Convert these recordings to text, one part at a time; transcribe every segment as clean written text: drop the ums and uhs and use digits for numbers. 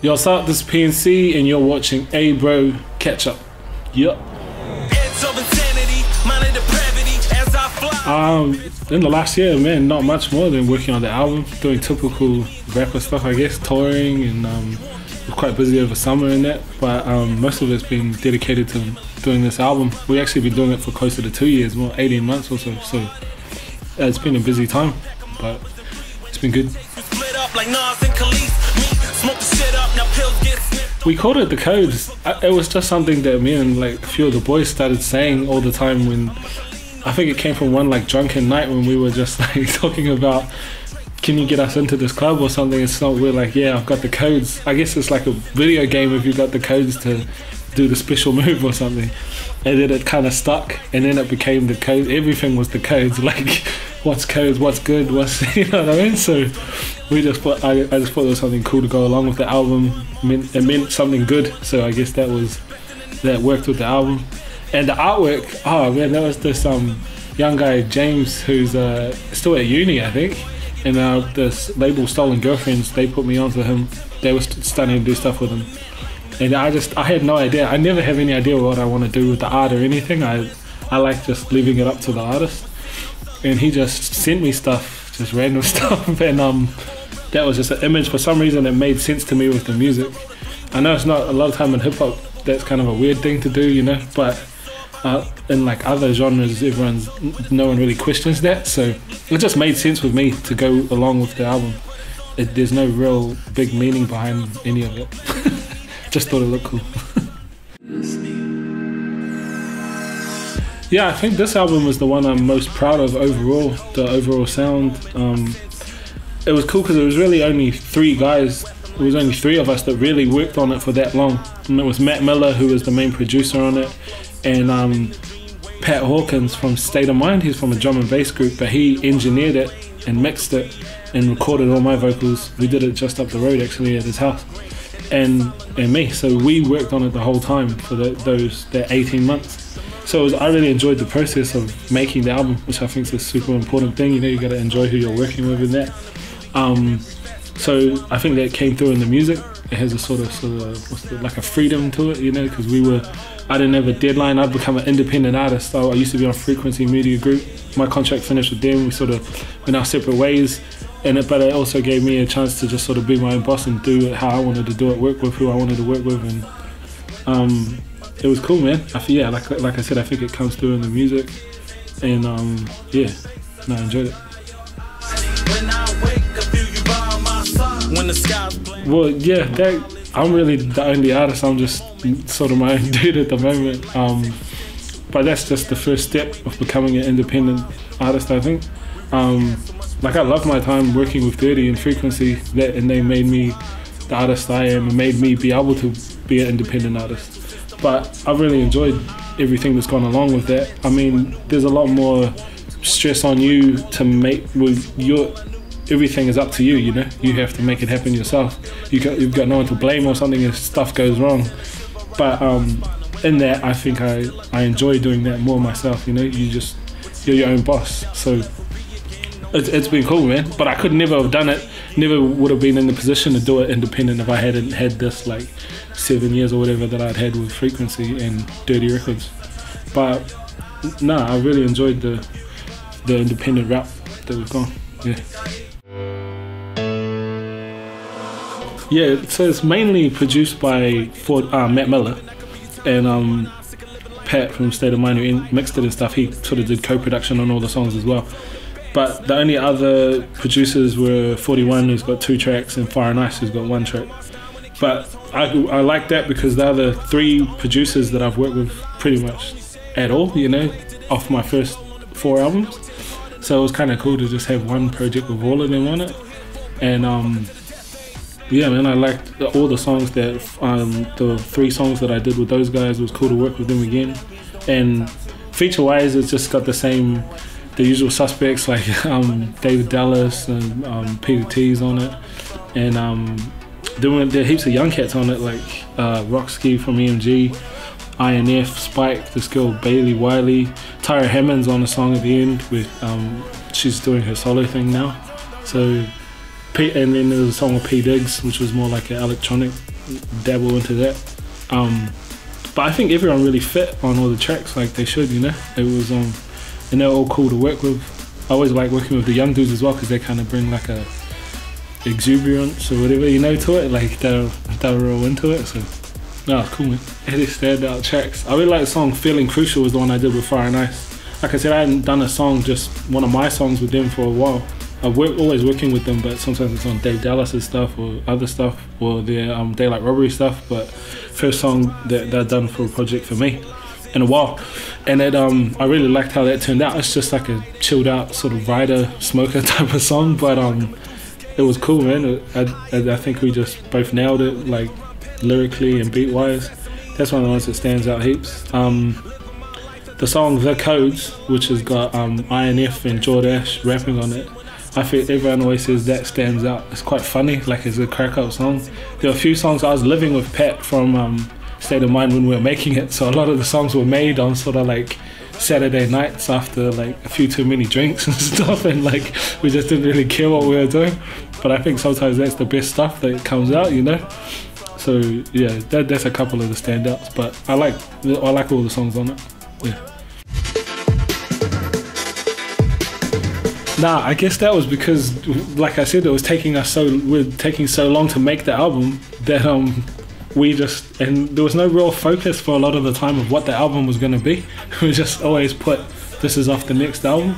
Yo, what's up? This is PNC and you're watching A Bro Catch Up. Yup. In the last year, man, not much more than working on the album, doing typical rapper stuff, I guess, touring, and we're quite busy over summer and that, but most of it's been dedicated to doing this album. We've actually been doing it for closer to 2 years, more 18 months or so it's been a busy time, but it's been good. We called it the codes. It was just something that me and like a few of the boys started saying all the time when, I think it came from one like drunken night when we were just like talking about, can you get us into this club or something? It's not, we're like, yeah, I've got the codes. I guess it's like a video game if you got the codes to do the special move or something. And then it kind of stuck, and then it became the code. Everything was the codes, like what's codes, what's good, what's, you know what I mean? So we just thought, I just thought there was something cool to go along with the album. It meant something good, so I guess that worked with the album. And the artwork, oh man, that was this young guy, James, who's still at uni, I think. And this label Stolen Girlfriends, they put me onto him. They were starting to do stuff with him. And I had no idea. I never have any idea what I want to do with the art or anything. I like just leaving it up to the artist. And he just sent me stuff, just random stuff. And that was just an image. For some reason, it made sense to me with the music. I know it's not a lot of time in hip hop. That's kind of a weird thing to do, you know. But in like other genres, no one really questions that. So it just made sense with me to go along with the album. There's no real big meaning behind any of it. Just thought it looked cool. Yeah, I think this album was the one I'm most proud of overall, the overall sound. It was cool because it was really only three guys. It was only three of us that really worked on it for that long. And it was Matt Miller, who was the main producer on it, and Pat Hawkins from State of Mind. He's from a drum and bass group, but he engineered it and mixed it and recorded all my vocals. We did it just up the road actually at his house. And me, so we worked on it the whole time for that 18 months. So I really enjoyed the process of making the album, which I think is a super important thing. You know, you got to enjoy who you're working with in that. So I think that came through in the music. It has a sort of like a freedom to it, you know, because I didn't have a deadline. I'd become an independent artist. So I used to be on Frequency Media Group. My contract finished with them. We sort of went our separate ways. But it also gave me a chance to just sort of be my own boss and do it how I wanted to do it, work with who I wanted to work with, and it was cool, man. Yeah, like I said, I think it comes through in the music, and yeah, no, I enjoyed it. Well, yeah, I'm really the only artist. I'm just sort of my own dude at the moment, but that's just the first step of becoming an independent artist, I think. Like I love my time working with Dirty and Frequency, and they made me the artist I am and made me be able to be an independent artist. But I've really enjoyed everything that's gone along with that. I mean, there's a lot more stress on you to make, everything is up to you, you know? You have to make it happen yourself. You've got no one to blame or something if stuff goes wrong. But in that, I think I enjoy doing that more myself, you know? You're your own boss. So it's been cool, man, but I could never have done it, never would have been in the position to do it independent if I hadn't had this like 7 years or whatever that I'd had with Frequency and Dirty Records. But no, I really enjoyed the independent route that we've gone. Yeah, so it's mainly produced by Matt Miller and Pat from State of Mind, who mixed it and stuff. He sort of did co-production on all the songs as well. But the only other producers were 41, who's got 2 tracks, and Fire and Ice, who's got 1 track. But I like that because they're the 3 producers that I've worked with pretty much at all, you know, off my first 4 albums. So it was kind of cool to just have one project with all of them on it. And yeah, man, I liked all the songs that, the 3 songs that I did with those guys. It was cool to work with them again. And feature-wise, it's just got the usual suspects like David Dallas and Peter T's on it, and there are heaps of young cats on it like Rocksky from EMG, INF, Spike, this girl Bailey Wiley, Tyra Hammond's on a song at the end with she's doing her solo thing now. So And then there was a song with Digsss, which was more like an electronic dabble into that. But I think everyone really fit on all the tracks like they should, you know. It was and they're all cool to work with. I always like working with the young dudes as well because they kind of bring like a exuberance or whatever, you know, to it. Like they're all into it. So no, it's cool, man. It is standout tracks. I really like the song "Feeling Crucial" was the one I did with Fire and Ice. Like I said, I hadn't done a song, just one of my songs with them for a while. Always working with them, but sometimes it's on Dave Dallas's stuff or other stuff or their Daylight Robbery stuff. But first song that they've done for a project for me in a while, and it I really liked how that turned out. It's just like a chilled out sort of rider smoker type of song, but it was cool, man. I think we just both nailed it, like lyrically and beat wise. That's one of the ones that stands out heaps. The song The Codes, which has got INF and Jordash rapping on it, I think everyone always says that stands out. It's quite funny, like it's a crack up song. There were a few songs. I was living with Pat from State of Mind when we were making it, so a lot of the songs were made on sort of like Saturday nights after like a few too many drinks and stuff, and like we just didn't really care what we were doing. But I think sometimes that's the best stuff that comes out, you know. So yeah, that's a couple of the standouts. But I like all the songs on it. Yeah. Nah, I guess that was because, like I said, we're taking so long to make the album that and there was no real focus for a lot of the time of what the album was going to be. We just always put, this is off the next album,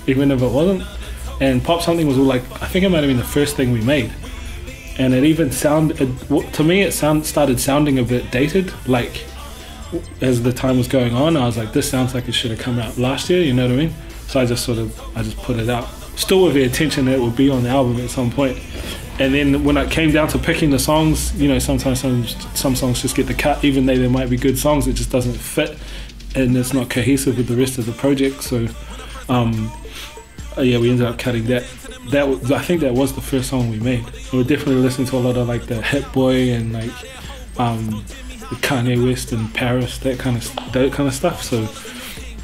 even if it wasn't. And Pop Something was all like, I think it might have been the first thing we made. And it even to me, it started sounding a bit dated. Like, as the time was going on, I was like, this sounds like it should have come out last year, you know what I mean? So I just put it out, still with the intention that it would be on the album at some point. And then when it came down to picking the songs, you know, sometimes some songs just get the cut, even though they might be good songs, it just doesn't fit and it's not cohesive with the rest of the project. So yeah, we ended up cutting that. I think that was the first song we made. We were definitely listening to a lot of like the Hit Boy and like Kanye West and Paris, that kind of stuff. So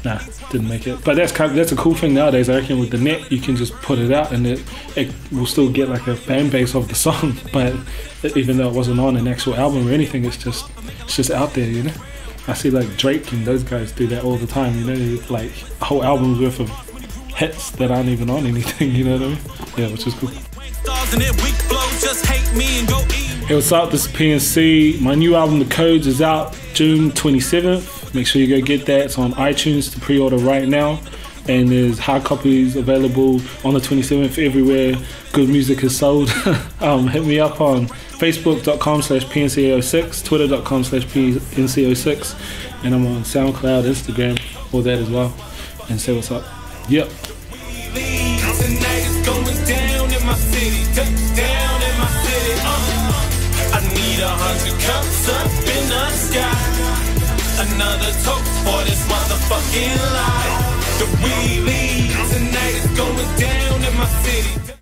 nah, didn't make it. But that's a cool thing nowadays. I reckon with the net, you can just put it out and it will still get like a fan base of the song. But even though it wasn't on an actual album or anything, it's just out there, you know. I see like Drake and those guys do that all the time, you know, like a whole album's worth of hits that aren't even on anything, you know what I mean? Yeah, which is cool. Hey, what's up? This is PNC. My new album, The Codes, is out June 27th. Make sure you go get that. It's on iTunes to pre-order right now. And there's hard copies available on the 27th everywhere good music is sold. Hit me up on facebook.com/PNC06, twitter.com/PNC06. And I'm on SoundCloud, Instagram, all that as well. And say what's up. Yep. I need 100 cups up in the sky. Another toast for this motherfucking life. The we leave tonight is going down in my city.